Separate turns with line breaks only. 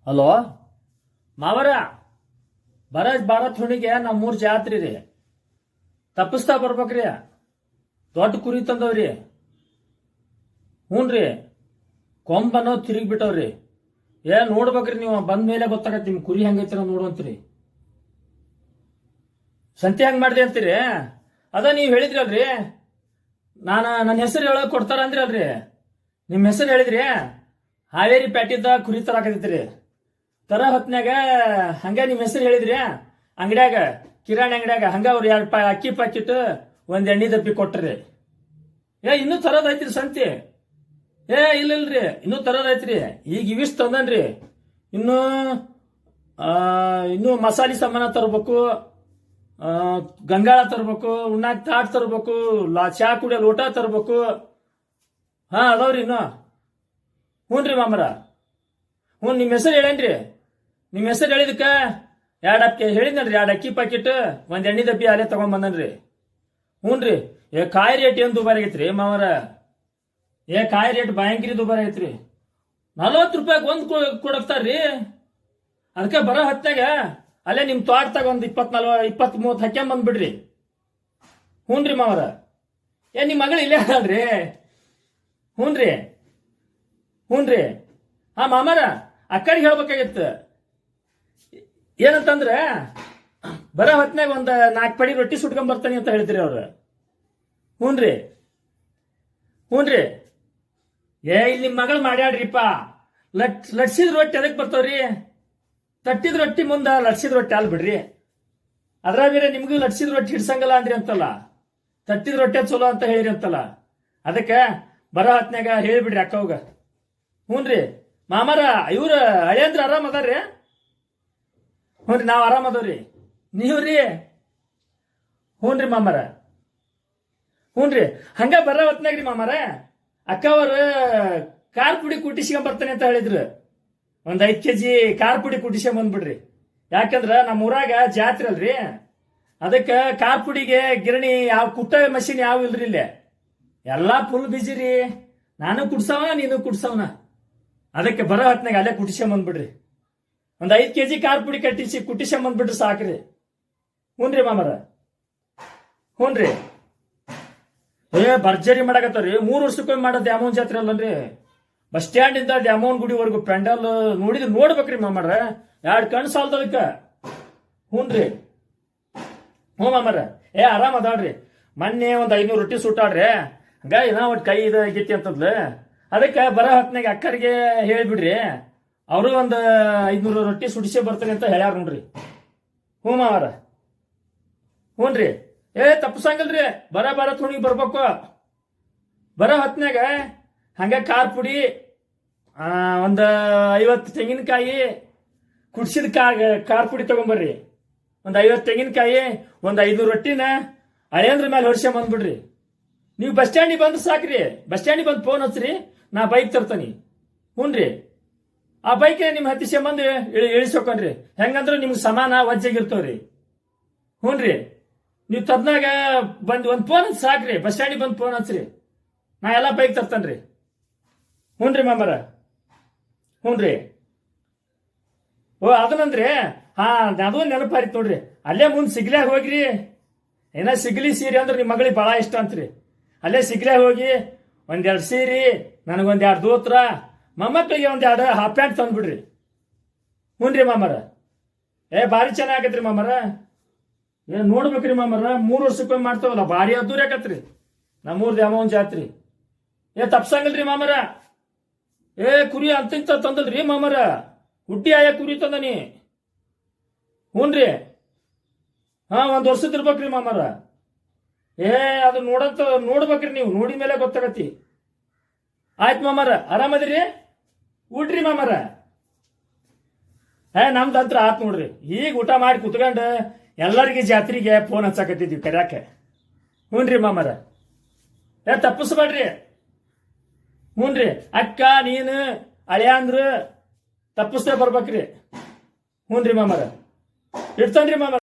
Hello ಮಾವರ Bharat ಹುಣ್ಣಿಗೆ ನಮ್ಮೂರ್ ಜಾತ್ರಿ ರೀ. ತಪ್ಪಿಸ್ತಾ ಬರ್ಬೇಕ್ರಿ. ದೊಡ್ಡ ಕುರಿ ತಂದವ್ರಿ. ಹ್ಞೂನ್ರಿ, ಕೊಂಬನೋ ತಿರುಗಿಬಿಟ್ಟವ್ರಿ. ನೋಡ್ಬೇಕ್ರಿ, ನೀವು ಬಂದ ಮೇಲೆ ಗೊತ್ತಾಗತ್ತೆ ನಿಮ್ ಕುರಿ ಹೆಂಗೈತಿ ನೋಡುವಂತ್ರಿ. ಸಂತೆ ಹೆಂಗ್ ಮಾಡಿದೆ ಅಂತೀರಿ? ಅದ ನೀವು ಹೇಳಿದ್ರಲ್ರಿ, ನನ್ನ ಹೆಸರು ಹೇಳಕ್ ಕೊಡ್ತಾರ ಅಂದ್ರಿ ಅಲ್ರಿ. ನಿಮ್ಮ ಹೆಸರು ಹೇಳಿದ್ರಿ, ಹಾವೇರಿ ಪ್ಯಾಟಿದ್ದ ಕುರಿ ತರಾಕತ್ತೈತ್ರಿ. ತರ ಹೊತ್ನ್ಯಾಗ ಹಂಗ ನಿಮ್ ಹೆಸರು ಹೇಳಿದ್ರಿ. ಅಂಗಡ್ಯಾಗ ಕಿರಾಣಿ ಅಂಗಡ್ಯಾಗ ಹಂಗ ಅವ್ರು 2 ಅಕ್ಕಿ ಪಾಕಿಟ್ ಒಂದ್ ಎಣ್ಣೆ ದಪ್ಪಿ ಕೊಟ್ರಿ. ಇನ್ನೂ ತರೋದೈತ್ರಿ ಸಂತಿ. ಇಲ್ಲಲ್ರಿ, ಇನ್ನೂ ತರೋದೈತ್ರಿ. ಈಗ ಇವಿಷ್ಟು ತಂದನ್ರಿ. ಇನ್ನೂ ಮಸಾಲೆ ಸಾಮಾನ ತರ್ಬೇಕು, ಗಂಗಾಳ ತರ್ಬೇಕು, ಉಣ್ಣಾಕ್ ತಾಟ್ ತರ್ಬೇಕು, ಚಾ ಕುಡಿಯೋ ಲೋಟ ತರ್ಬೇಕು. ಅದಾವ್ರಿ ಇನ್ನು. ಹ್ಞೂನ್ರಿ ಮಾಮರ. ನಿಮ್ಮ ಹೆಸರು ಹೇಳೇನ್ರಿ. ನಿಮ್ಮ ಹೆಸರು ಹೇಳಿದಕ್ಕ 2 ಅಕ್ಕಿ ಹೇಳಿದ್ನಲ್ರಿ. 2 ಅಕ್ಕಿ ಪಾಕಿಟ್ ಒಂದ್ ಎಣ್ಣೆ ದಬ್ಬಿ ಅಲ್ಲೇ ತಗೊಂಡ್ ಬಂದನ್ರಿ. ಹ್ಞೂನ್ರಿ. ಕಾಯಿ ರೇಟ್ ಏನ್ ದುಬಾರಿ ಆಗೈತ್ರಿ ಮಾಮರ. ಕಾಯಿ ರೇಟ್ ಭಯಂಕರ ದುಬಾರಿ ಆಗೈತ್ರಿ. 40 ರೂಪಾಯಿಗೆ ಒಂದ್ ಕೊಡಕ್ತಾರ್ರಿ. ಅದಕ್ಕೆ ಬರೋ ಹೊತ್ನಾಗ ಅಲ್ಲೇ ನಿಮ್ ತೋಟದಾಗ ಒಂದ್ 20-30 ಹಾಕ್ಯಂಬಂದ್ಬಿಡ್ರಿ. ಹ್ಞೂನ್ರಿ ಮಾಮರ. ನಿಮ್ ಮಗಳು ಇಲ್ಲೇ ಅದಲ್ರಿ. ಹ್ಞೂನ್ರಿ. ಮಾಮರ, ಅಕ್ಕಡಿಗೆ ಹೇಳ್ಬೇಕಾಗಿತ್ತು. ಏನಂತಂದ್ರ ಬರೋ ಹೊತ್ನಾಗ ಒಂದ್ 4 ಪಡಿ ರೊಟ್ಟಿ ಸುಟ್ಕೊಂಡ್ ಬರ್ತಾನೆ ಅಂತ ಹೇಳ್ತೀರಿ ಅವ್ರು. ಹ್ಞೂನ್ರಿ. ಇಲ್ಲಿ ನಿಮ್ ಮಗಳು ಮಾಡ್ಯಾಡ್ರಿಪ್ಪ. ಲಟ್ಸಿದ ರೊಟ್ಟಿ ಅದಕ್ಕೆ ಬರ್ತಾವ್ರಿ. ತಟ್ಟಿದ ರೊಟ್ಟಿ ಮುಂದ ಲಟ್ಸಿದ ರೊಟ್ಟಿ ಅಲ್ ಬಿಡ್ರಿ. ಅದ್ರಾಗ ಬೇರೆ ನಿಮ್ಗೂ ಲಟ್ಸಿದ ರೊಟ್ಟಿ ಹಿಡ್ಸಂಗಲ್ಲ ಅಂದ್ರಿ ಅಂತಲ್ಲ. ತಟ್ಟಿದ ರೊಟ್ಟಿ ಚಲೋ ಅಂತ ಹೇಳಿರಿ ಅಂತಲ್ಲ. ಅದಕ್ಕೆ ಬರೋ ಹೊತ್ನಾಗ ಹೇಳಿಬಿಡ್ರಿ ಅಕ್ಕವ್ಗ. ಹ್ಞೂನ್ರಿ ಮಾಮರ. ಇವ್ರ ಹಳೇಂದ್ರ ಆರಾಮ್ ಅದಾರ್ರಿ? ಹ್ಞೂನ್ರಿ, ನಾವ್ ಆರಾಮ್ ಅದವ್ರಿ. ನೀವ್ರಿ? ಹ್ಞೂನ್ರಿ ಮಾಮರ. ಹ್ಞೂನ್ರಿ. ಹಂಗ ಬರೋ ಹೊತ್ನಾಗ್ರಿ ಮಾಮರ, ಅಕ್ಕವ್ರ ಖಾರ ಪುಡಿ ಕುಟ್ಟಿಸ್ಕೊಂಡ್ ಬರ್ತಾನೆ ಅಂತ ಹೇಳಿದ್ರು. ಒಂದ್ 5 kg ಖಾರ ಪುಡಿ ಕುಟ್ಟಿಸ್ಕೊಂಡ್ ಬಂದ್ಬಿಡ್ರಿ. ಯಾಕಂದ್ರ ನಮ್ಮ ಊರಾಗ ಜಾತ್ರೆ ಅಲ್ರಿ. ಅದಕ್ಕೆ ಖಾರ ಪುಡಿಗೆ ಗಿರಣಿ ಯಾವ ಕುಟ್ಟ ಮಷಿನ್ ಯಾವ ಇಲ್ರಿ ಇಲ್ಲೇ. ಎಲ್ಲಾ ಫುಲ್ ಬಿಜಿ ರೀ. ನಾನು ಕುಡ್ಸವನ, ನೀನು ಕುಡ್ಸವನ. ಅದಕ್ಕೆ ಬರೋ ಹೊತ್ನಾಗ ಅಲ್ಲೇ ಕುಟ್ಟಿಸ್ಕೊಂಡ್ ಬಂದ್ಬಿಡ್ರಿ. ಒಂದ್ 5 kg ಖಾರ ಪುಡಿ ಕುಟ್ಟಿಸ್ಕೊಂಡ್ ಬಂದ್ಬಿಡ್ರಿ ಸಾಕ್ರಿ. ಹ್ಞೂನ್ರಿ ಮಾಮರ. ಹ್ಞೂನ್ರಿ. ಭರ್ಜರಿ ಮಾಡಕತ್ತಾರ್ರಿ. 3 ವರ್ಷಕ್ಕೊಮ್ಮೆ ಮಾಡೋ ದ್ಯಾಮೋನ್ ಜಾತ್ರೆ ಅಲ್ಲನ್ರಿ. ಬಸ್ ಸ್ಟ್ಯಾಂಡ್ ಇಂದ ದ್ಯಾಮೋನ್ ಗುಡಿವರೆಗೂ ಪೆಂಡಲ್ ನೋಡ್ಬೇಕ್ರಿ ಮಾಮರ. 2 ಕಣ್ ಸಾಲ್ದದಕ್ಕ. ಹ್ಞೂನ್ರಿ. ಹ್ಞೂ ಮಾಮರ. ಆರಾಮ್ ಅದಾಳ್ರಿ. ಮೊನ್ನೆ ಒಂದ್ 500 ರೊಟ್ಟಿ ಸುಟ್ಟಾಡ್ರಿ. ಹಂಗ ಒಟ್ಟು ಕೈ ಆಗೈತಿ ಅಂತದ್ಲ. ಅದಕ್ಕೆ ಬರೋ ಹೊತ್ನಾಗ ಅಕ್ಕರಿಗೆ ಹೇಳ್ಬಿಡ್ರಿ, ಅವರು ಒಂದ್ 500 ರೊಟ್ಟಿ ಸುಡಿಸೇ ಬರ್ತಾರೆ ಅಂತ ಹೇಳ್ಯಾರ ನೋಡ್ರಿ. ಹ್ಞೂ ಮಾಮರ. ಹ್ಞೂನ್ರಿ. ತಪ್ಪಸಂಗಲ್ರಿ. ಭಾರತ್ ಹುಣ್ಣಿಗೆ ಬರ್ಬೇಕು. ಬರೋ ಹೊತ್ನಾಗ ಹಂಗ ಖಾರ ಪುಡಿ, ಒಂದ್ 50 ತೆಂಗಿನಕಾಯಿ, ಕುಡ್ಸಿದ ಖಾರ ಪುಡಿ ತಗೊಂಬರ್ರಿ. ಒಂದ್ 50 ತೆಂಗಿನಕಾಯಿ, ಒಂದ್ 500 ರೊಟ್ಟಿನ ಹಳೇಂದ್ರ ಮೇಲೆ ಹೊಡ್ಸ್ಕೊಂಡ್ ಬಂದ್ಬಿಡ್ರಿ. ನೀವು ಬಸ್ ಸ್ಟ್ಯಾಂಡಿಗೆ ಬಂದ್ರೆ ಸಾಕ್ರಿ. ಬಸ್ ಸ್ಟ್ಯಾಂಡಿಗೆ ಬಂದು ಫೋನ್ ಹಚ್ಚ್ರಿ, ನಾ ಬೈಕ್ ತರ್ತಾನಿ. ಹ್ಞೂನ್ರಿ. ಆ ಬೈಕ್ ನಿಮ್ ಹತ್ತಿಸ್ಕೊಂಬಂದು ಇಳಿಸೋಕನ್ರಿ. ಹೆಂಗಂದ್ರೆ ನಿಮ್ಗೆ ಸಮಾನ ವಜ್ಜಾಗಿರ್ತವ್ರಿ. ಹ್ಞೂನ್ರಿ. ನೀವು ತದ್ನಾಗ ಬಂದ್ ಒಂದ್ ಫೋನ್ ಹಚ್ಚಿ ಸಾಕ್ರಿ. ಬಸ್ ಸ್ಟ್ಯಾಂಡಿಗೆ ಬಂದು ಫೋನ್ ಹಚ್ಚ್ರಿ, ನಾ ಎಲ್ಲಾ ಬೈಕ್ ತರ್ತಾನ್ರಿ. ಹ್ಞೂನ್ರಿ ಮಾಮರ. ಹ್ಞೂನ್ರಿ. ಅದನ್ನಂದ್ರಿ. ಅದು ನೆನಪಾರಿತ್ ನೋಡ್ರಿ. ಅಲ್ಲೇ ಮುಂದ್ ಸಿಗ್ಲ್ಯಾಗ ಹೋಗ್ರಿ. ಸಿಗ್ಲಿ ಸೀರೆ ಅಂದ್ರೆ ನಿಮ್ ಮಗಳಿಗೆ ಬಹಳ ಇಷ್ಟ ಅಂತ್ರಿ. ಅಲ್ಲೇ ಸಿಗ್ಲ್ಯಾಗ ಹೋಗಿ ಒಂದ್ 2 ಸೀರೆ, ನನಗೊಂದ್ 2 ದೋತ್ರ, ಮೊಮ್ಮಕ್ಕಳಿಗೆ ಒಂದ್ 2 ಹಾಫ್ ಪ್ಯಾಂಟ್ ತಂದ್ಬಿಡ್ರಿ. ಹ್ಞೂನ್ರಿ ಮಾಮರ. ಭಾರಿ ಚೆನ್ನಾಗತ್ರಿ ಮಾಮರ. ನೋಡ್ಬೇಕ್ರಿ ಮಾಮರ. 3 ವರ್ಷಕ್ಕೊಮ್ಮೆ ಮಾಡ್ತಾವಲ್ಲ, ಭಾರಿ ಅದ್ದೂರಿ ಆಕತ್ರಿ ನಮ್ಮೂರ್ ದ್ಯಾಮವ್ವನ ಜಾತ್ರಿ. ತಪ್ಸಂಗಲ್ರಿ ಮಾಮರ. ಕುರಿ ಅಂತಿಂತ ತಂದಲ್ರಿ ಮಾಮರ. ಹುಡ್ಡಿ ಆಯ ಕುರಿ ತಂದನಿ. ಹ್ಞೂನ್ರಿ. 1 ವರ್ಷದ ಇರ್ಬೇಕ್ರಿ ಮಾಮರ. ಅದು ನೋಡ್ಬೇಕ್ರಿ. ನೀವು ನೋಡಿದ ಮೇಲೆ ಗೊತ್ತಾಗತ್ತಿ. ಆಯ್ತು ಮಾಮರ. ಆರಾಮದಿರಿ? ಊಟ್ರಿ ಮಾಮರ. ನಮ್ದಂತ್ರ ಆತ್ ನೋಡ್ರಿ. ಈಗ ಊಟ ಮಾಡಿ ಕುತ್ಕೊಂಡ್ ಎಲ್ಲರಿಗೆ ಜಾತ್ರೆಗೆ ಫೋನ್ ಹಚ್ಚಾಕತ್ತಿದ್ವಿ ಕರ್ಯಾಕ. ಹ್ಞೂನ್ರಿ ಮಾಮರ. ತಪ್ಪಿಸ್ಬೇಡ್ರಿ. ಹ್ಞೂನ್ರಿ. ಅಕ್ಕ, ನೀನು, ಅಳಿಯಾಂದ್ರ ತಪ್ಪಿಸ್ತೇ ಬರ್ಬೇಕ್ರಿ. ಹ್ಞೂನ್ರಿ ಮಾಮರ. ಇಡ್ತಾನ್ರಿ ಮಾಮರ.